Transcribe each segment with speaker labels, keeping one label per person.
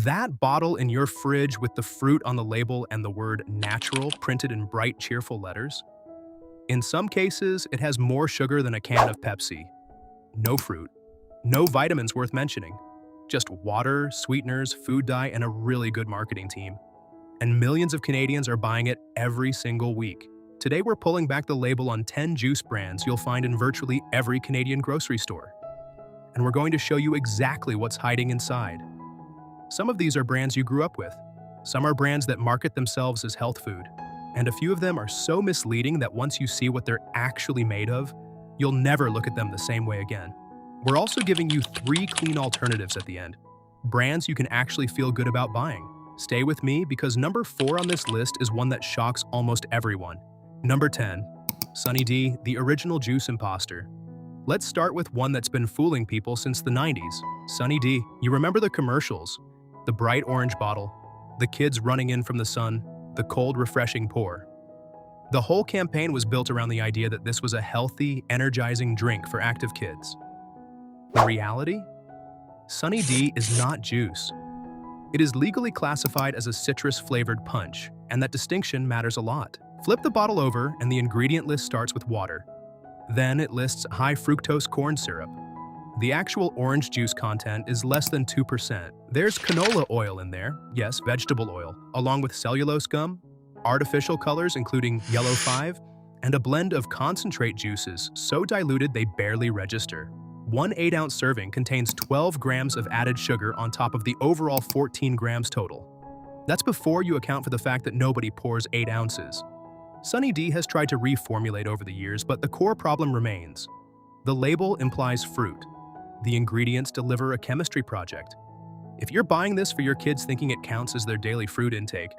Speaker 1: That bottle in your fridge with the fruit on the label and the word natural printed in bright, cheerful letters? In some cases, it has more sugar than a can of Pepsi. No fruit. No vitamins worth mentioning. Just water, sweeteners, food dye, and a really good marketing team. And millions of Canadians are buying it every single week. Today we're pulling back the label on 10 juice brands you'll find in virtually every Canadian grocery store. And we're going to show you exactly what's hiding inside. Some of these are brands you grew up with. Some are brands that market themselves as health food. And a few of them are so misleading that once you see what they're actually made of, you'll never look at them the same way again. We're also giving you 3 clean alternatives at the end. Brands you can actually feel good about buying. Stay with me because number 4 on this list is one that shocks almost everyone. Number 10. Sunny D, the original juice imposter. Let's start with one that's been fooling people since the 90s. Sunny D, you remember the commercials? The bright orange bottle, the kids running in from the sun, the cold, refreshing pour. The whole campaign was built around the idea that this was a healthy, energizing drink for active kids. The reality? Sunny D is not juice. It is legally classified as a citrus-flavored punch, and that distinction matters a lot. Flip the bottle over and the ingredient list starts with water. Then it lists high fructose corn syrup. The actual orange juice content is less than 2%. There's canola oil in there, yes, vegetable oil, along with cellulose gum, artificial colors including yellow 5, and a blend of concentrate juices so diluted they barely register. One 8-ounce serving contains 12 grams of added sugar on top of the overall 14 grams total. That's before you account for the fact that nobody pours 8 ounces. Sunny D has tried to reformulate over the years, but the core problem remains. The label implies fruit. The ingredients deliver a chemistry project. If you're buying this for your kids thinking it counts as their daily fruit intake,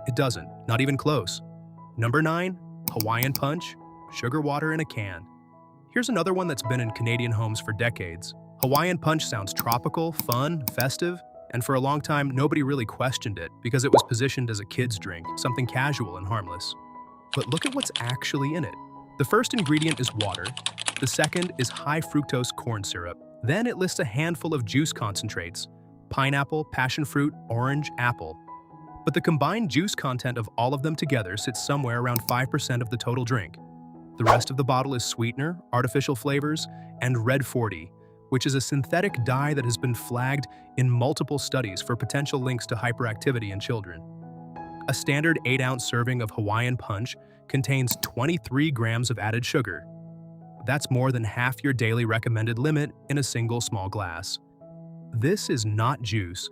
Speaker 1: it doesn't, not even close. Number 9, Hawaiian Punch, sugar water in a can. Here's another one that's been in Canadian homes for decades. Hawaiian Punch sounds tropical, fun, festive, and for a long time, nobody really questioned it because it was positioned as a kid's drink, something casual and harmless. But look at what's actually in it. The first ingredient is water. The second is high fructose corn syrup. Then it lists a handful of juice concentrates: pineapple, passion fruit, orange, apple. But the combined juice content of all of them together sits somewhere around 5% of the total drink. The rest of the bottle is sweetener, artificial flavors, and Red 40, which is a synthetic dye that has been flagged in multiple studies for potential links to hyperactivity in children. A standard 8-ounce serving of Hawaiian Punch contains 23 grams of added sugar. That's more than half your daily recommended limit in a single small glass. This is not juice.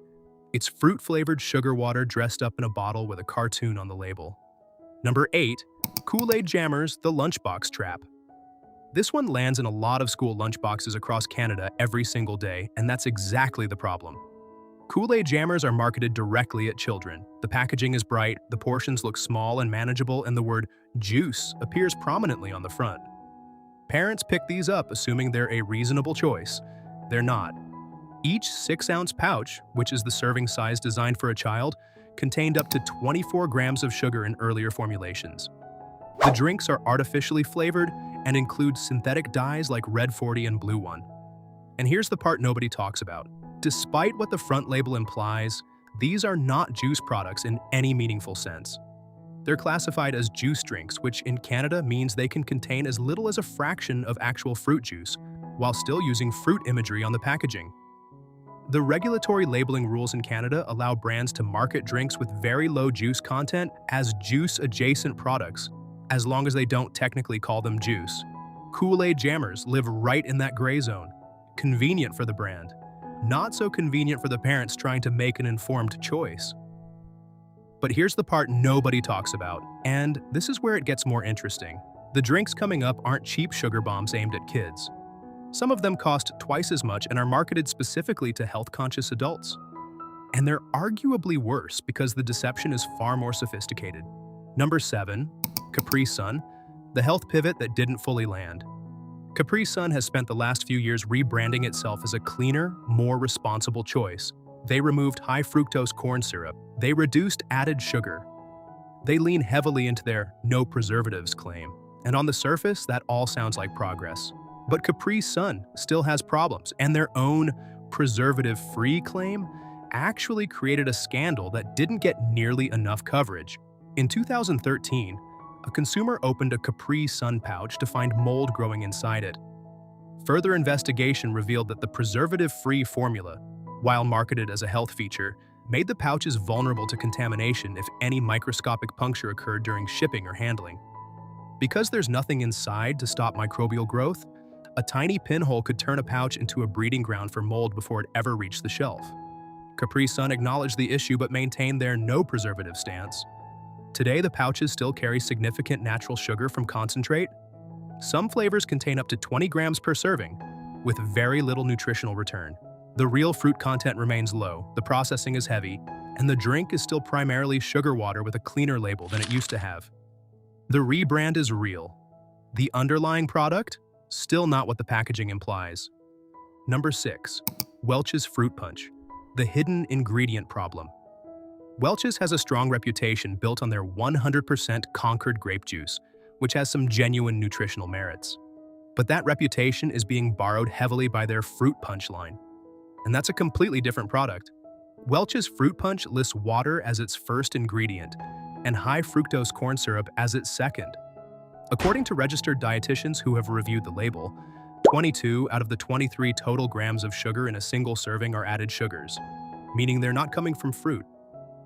Speaker 1: It's fruit-flavored sugar water dressed up in a bottle with a cartoon on the label. Number 8. Kool-Aid Jammers, the Lunchbox Trap. This one lands in a lot of school lunchboxes across Canada every single day, and that's exactly the problem. Kool-Aid Jammers are marketed directly at children. The packaging is bright, the portions look small and manageable, and the word juice appears prominently on the front. Parents pick these up assuming they're a reasonable choice. They're not. Each 6-ounce pouch, which is the serving size designed for a child, contained up to 24 grams of sugar in earlier formulations. The drinks are artificially flavored and include synthetic dyes like Red 40 and Blue 1. And here's the part nobody talks about. Despite what the front label implies, these are not juice products in any meaningful sense. They're classified as juice drinks, which in Canada means they can contain as little as a fraction of actual fruit juice, while still using fruit imagery on the packaging. The regulatory labeling rules in Canada allow brands to market drinks with very low juice content as juice-adjacent products, as long as they don't technically call them juice. Kool-Aid Jammers live right in that gray zone. Convenient for the brand. Not so convenient for the parents trying to make an informed choice. But here's the part nobody talks about, and this is where it gets more interesting. The drinks coming up aren't cheap sugar bombs aimed at kids. Some of them cost twice as much and are marketed specifically to health-conscious adults. And they're arguably worse because the deception is far more sophisticated. Number 7. Capri Sun, the health pivot that didn't fully land. Capri Sun has spent the last few years rebranding itself as a cleaner, more responsible choice. They removed high fructose corn syrup. They reduced added sugar. They lean heavily into their no preservatives claim. And on the surface, that all sounds like progress. But Capri Sun still has problems, and their own preservative-free claim actually created a scandal that didn't get nearly enough coverage. In 2013, a consumer opened a Capri Sun pouch to find mold growing inside it. Further investigation revealed that the preservative-free formula, while marketed as a health feature, made the pouches vulnerable to contamination if any microscopic puncture occurred during shipping or handling. Because there's nothing inside to stop microbial growth, a tiny pinhole could turn a pouch into a breeding ground for mold before it ever reached the shelf. Capri Sun acknowledged the issue but maintained their no preservative stance. Today, the pouches still carry significant natural sugar from concentrate. Some flavors contain up to 20 grams per serving, with very little nutritional return. The real fruit content remains low, the processing is heavy, and the drink is still primarily sugar water with a cleaner label than it used to have. The rebrand is real. The underlying product? Still not what the packaging implies. Number 6. Welch's Fruit Punch. The hidden ingredient problem. Welch's has a strong reputation built on their 100% Concord grape juice, which has some genuine nutritional merits. But that reputation is being borrowed heavily by their Fruit Punch line. And that's a completely different product. Welch's Fruit Punch lists water as its first ingredient and high fructose corn syrup as its second. According to registered dietitians who have reviewed the label, 22 out of the 23 total grams of sugar in a single serving are added sugars, meaning they're not coming from fruit.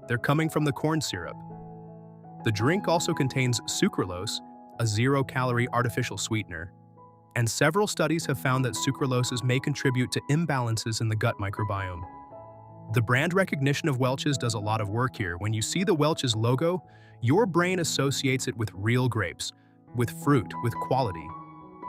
Speaker 1: They're coming from the corn syrup. The drink also contains sucralose, a zero-calorie artificial sweetener, and several studies have found that sucraloses may contribute to imbalances in the gut microbiome. The brand recognition of Welch's does a lot of work here. When you see the Welch's logo, your brain associates it with real grapes, with fruit, with quality.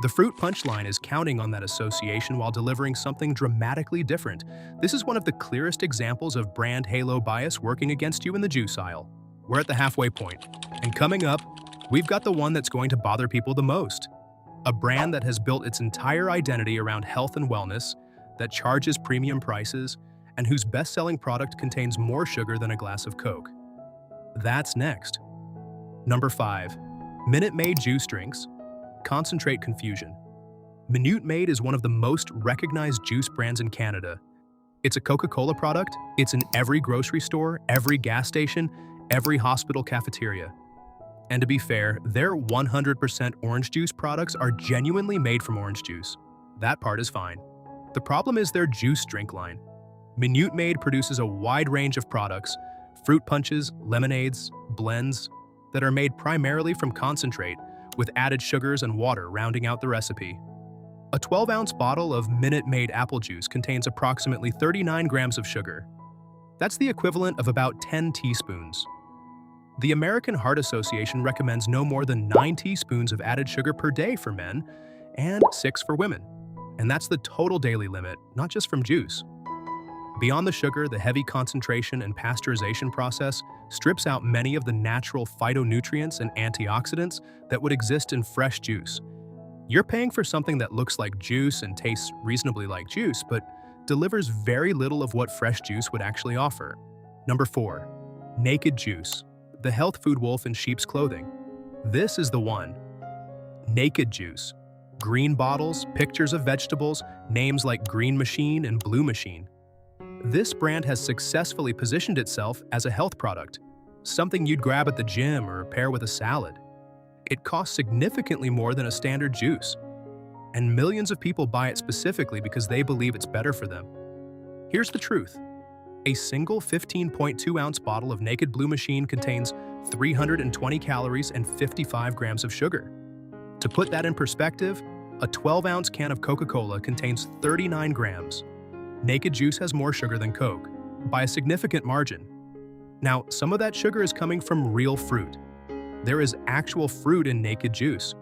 Speaker 1: The Fruit Punch line is counting on that association while delivering something dramatically different. This is one of the clearest examples of brand halo bias working against you in the juice aisle. We're at the halfway point, and coming up, we've got the one that's going to bother people the most. A brand that has built its entire identity around health and wellness, that charges premium prices, and whose best-selling product contains more sugar than a glass of Coke. That's next. Number 5. Minute Maid Juice Drinks. Concentrate confusion. Minute Maid is one of the most recognized juice brands in Canada. It's a Coca-Cola product, it's in every grocery store, every gas station, every hospital cafeteria. And to be fair, their 100% orange juice products are genuinely made from orange juice. That part is fine. The problem is their juice drink line. Minute Maid produces a wide range of products, fruit punches, lemonades, blends, that are made primarily from concentrate, with added sugars and water rounding out the recipe. A 12-ounce bottle of Minute Maid apple juice contains approximately 39 grams of sugar. That's the equivalent of about 10 teaspoons. The American Heart Association recommends no more than 9 teaspoons of added sugar per day for men and 6 for women. And that's the total daily limit, not just from juice. Beyond the sugar, the heavy concentration and pasteurization process strips out many of the natural phytonutrients and antioxidants that would exist in fresh juice. You're paying for something that looks like juice and tastes reasonably like juice, but delivers very little of what fresh juice would actually offer. Number 4. Naked Juice. The health food wolf in sheep's clothing. This is the one. Naked Juice. Green bottles, pictures of vegetables, names like Green Machine and Blue Machine. This brand has successfully positioned itself as a health product, something you'd grab at the gym or pair with a salad. It costs significantly more than a standard juice, and millions of people buy it specifically because they believe it's better for them. Here's the truth. A single 15.2-ounce bottle of Naked Blue Machine contains 320 calories and 55 grams of sugar. To put that in perspective, a 12-ounce can of Coca-Cola contains 39 grams. Naked Juice has more sugar than Coke, by a significant margin. Now, some of that sugar is coming from real fruit. There is actual fruit in Naked Juice.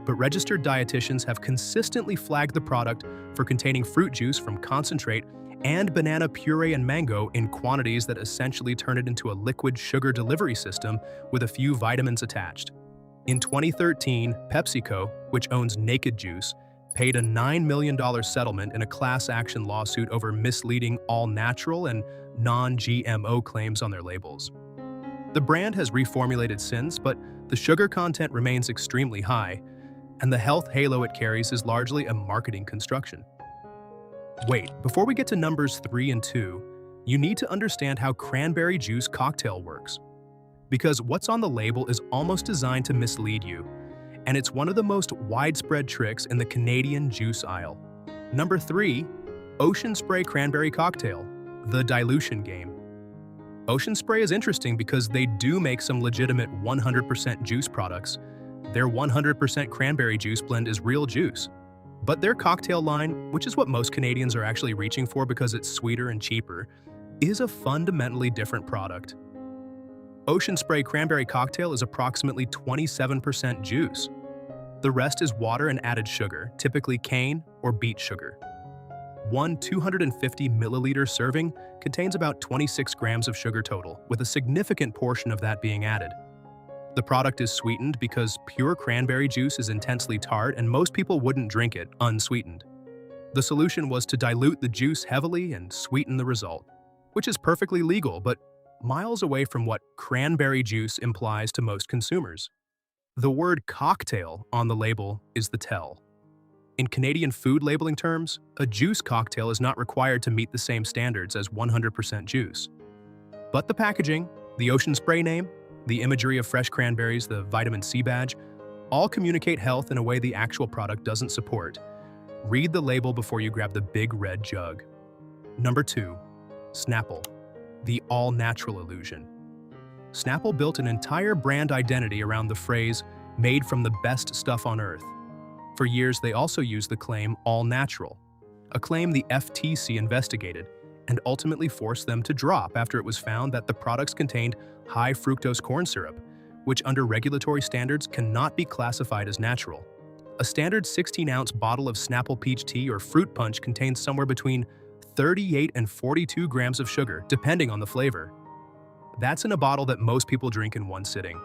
Speaker 1: But registered dietitians have consistently flagged the product for containing fruit juice from concentrate and banana puree and mango in quantities that essentially turn it into a liquid sugar delivery system with a few vitamins attached. In 2013, PepsiCo, which owns Naked Juice, paid a $9 million settlement in a class action lawsuit over misleading all-natural and non-GMO claims on their labels. The brand has reformulated since, but the sugar content remains extremely high, and the health halo it carries is largely a marketing construction. Wait, before we get to numbers 3 and 2, You need to understand how cranberry juice cocktail works, because what's on the label is almost designed to mislead you, and it's one of the most widespread tricks in the Canadian juice aisle. Number 3, Ocean Spray Cranberry Cocktail, the dilution game. Ocean Spray is interesting because they do make some legitimate 100% juice products. Their 100% cranberry juice blend is real juice. But their cocktail line, which is what most Canadians are actually reaching for because it's sweeter and cheaper, is a fundamentally different product. Ocean Spray Cranberry Cocktail is approximately 27% juice. The rest is water and added sugar, typically cane or beet sugar. One 250 milliliter serving contains about 26 grams of sugar total, with a significant portion of that being added. The product is sweetened because pure cranberry juice is intensely tart and most people wouldn't drink it unsweetened. The solution was to dilute the juice heavily and sweeten the result, which is perfectly legal but miles away from what cranberry juice implies to most consumers. The word cocktail on the label is the tell. In Canadian food labeling terms, a juice cocktail is not required to meet the same standards as 100% juice. But the packaging, the Ocean Spray name, the imagery of fresh cranberries, the vitamin C badge, all communicate health in a way the actual product doesn't support. Read the label before you grab the big red jug. Number 2, Snapple, the all-natural illusion. Snapple built an entire brand identity around the phrase, "made from the best stuff on earth." For years, they also used the claim all-natural, a claim the FTC investigated and ultimately forced them to drop after it was found that the products contained high fructose corn syrup, which under regulatory standards cannot be classified as natural. A standard 16-ounce bottle of Snapple peach tea or fruit punch contains somewhere between 38 and 42 grams of sugar, depending on the flavor. That's in a bottle that most people drink in one sitting.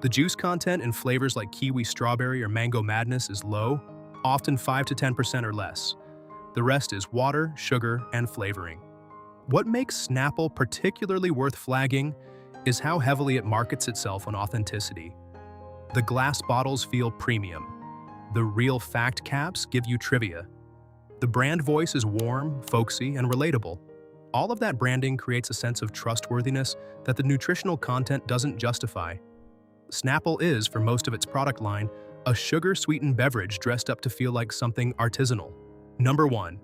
Speaker 1: The juice content in flavors like kiwi strawberry or mango madness is low, often 5 to 10% or less. The rest is water, sugar, and flavoring. What makes Snapple particularly worth flagging is how heavily it markets itself on authenticity. The glass bottles feel premium. The real fact caps give you trivia. The brand voice is warm, folksy, and relatable. All of that branding creates a sense of trustworthiness that the nutritional content doesn't justify. Snapple is, for most of its product line, a sugar-sweetened beverage dressed up to feel like something artisanal. Number 1,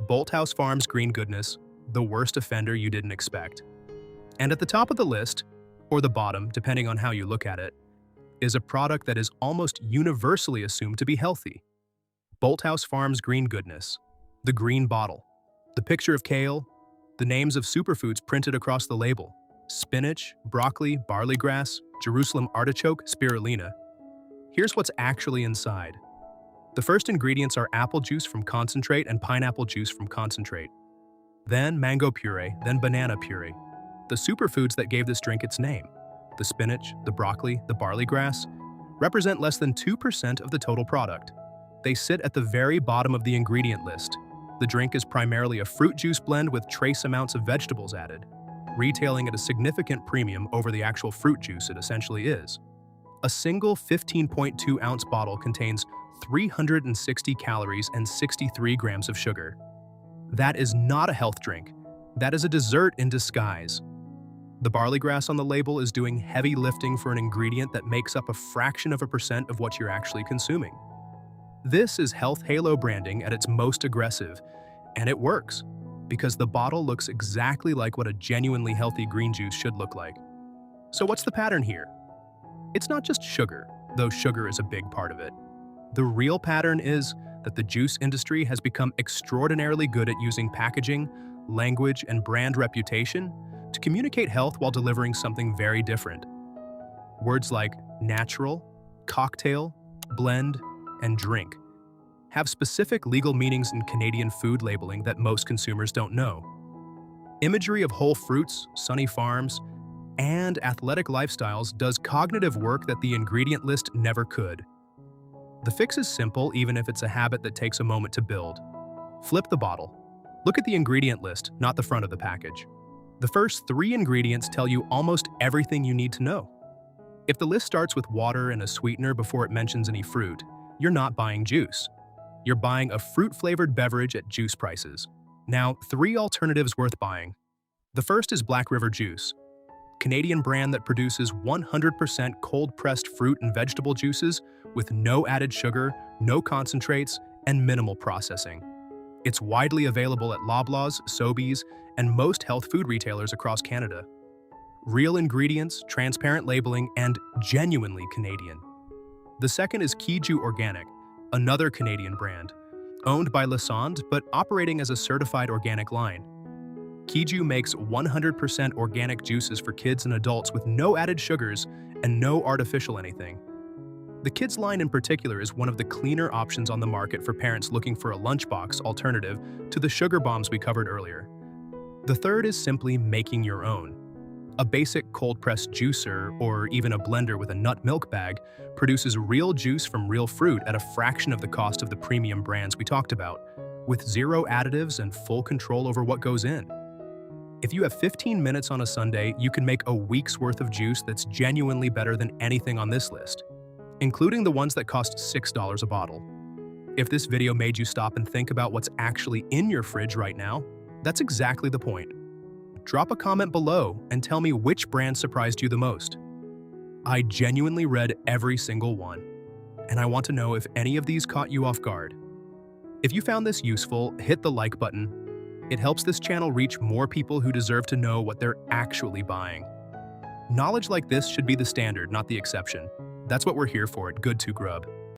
Speaker 1: Bolthouse Farms Green Goodness, the worst offender you didn't expect. And at the top of the list, or the bottom, depending on how you look at it, is a product that is almost universally assumed to be healthy. Bolthouse Farms Green Goodness, the green bottle, the picture of kale, the names of superfoods printed across the label: spinach, broccoli, barley grass, Jerusalem artichoke, spirulina. Here's what's actually inside. The first ingredients are apple juice from concentrate and pineapple juice from concentrate. Then mango puree, then banana puree. The superfoods that gave this drink its name, the spinach, the broccoli, the barley grass, represent less than 2% of the total product. They sit at the very bottom of the ingredient list. The drink is primarily a fruit juice blend with trace amounts of vegetables added, retailing at a significant premium over the actual fruit juice it essentially is. A single 15.2-ounce bottle contains 360 calories and 63 grams of sugar. That is not a health drink. That is a dessert in disguise. The barley grass on the label is doing heavy lifting for an ingredient that makes up a fraction of a percent of what you're actually consuming. This is health halo branding at its most aggressive, and it works, because the bottle looks exactly like what a genuinely healthy green juice should look like. So what's the pattern here? It's not just sugar, though sugar is a big part of it. The real pattern is that the juice industry has become extraordinarily good at using packaging, language, and brand reputation to communicate health while delivering something very different. Words like natural, cocktail, blend, and drink have specific legal meanings in Canadian food labeling that most consumers don't know. Imagery of whole fruits, sunny farms, and athletic lifestyles does cognitive work that the ingredient list never could. The fix is simple, even if it's a habit that takes a moment to build. Flip the bottle. Look at the ingredient list, not the front of the package. The first 3 ingredients tell you almost everything you need to know. If the list starts with water and a sweetener before it mentions any fruit, you're not buying juice. You're buying a fruit-flavored beverage at juice prices. Now, 3 alternatives worth buying. The first is Black River Juice, Canadian brand that produces 100% cold-pressed fruit and vegetable juices with no added sugar, no concentrates, and minimal processing. It's widely available at Loblaws, Sobeys, and most health food retailers across Canada. Real ingredients, transparent labeling, and genuinely Canadian. The second is Kiju Organic, another Canadian brand, owned by Lassonde but operating as a certified organic line. Kiju makes 100% organic juices for kids and adults with no added sugars and no artificial anything. The kids line in particular is one of the cleaner options on the market for parents looking for a lunchbox alternative to the sugar bombs we covered earlier. The third is simply making your own. A basic cold-pressed juicer or even a blender with a nut milk bag produces real juice from real fruit at a fraction of the cost of the premium brands we talked about, with zero additives and full control over what goes in. If you have 15 minutes on a Sunday, you can make a week's worth of juice that's genuinely better than anything on this list, including the ones that cost $6 a bottle. If this video made you stop and think about what's actually in your fridge right now, that's exactly the point. Drop a comment below and tell me which brand surprised you the most. I genuinely read every single one, and I want to know if any of these caught you off guard. If you found this useful, hit the like button. It helps this channel reach more people who deserve to know what they're actually buying. Knowledge like this should be the standard, not the exception. That's what we're here for at Good to Grub.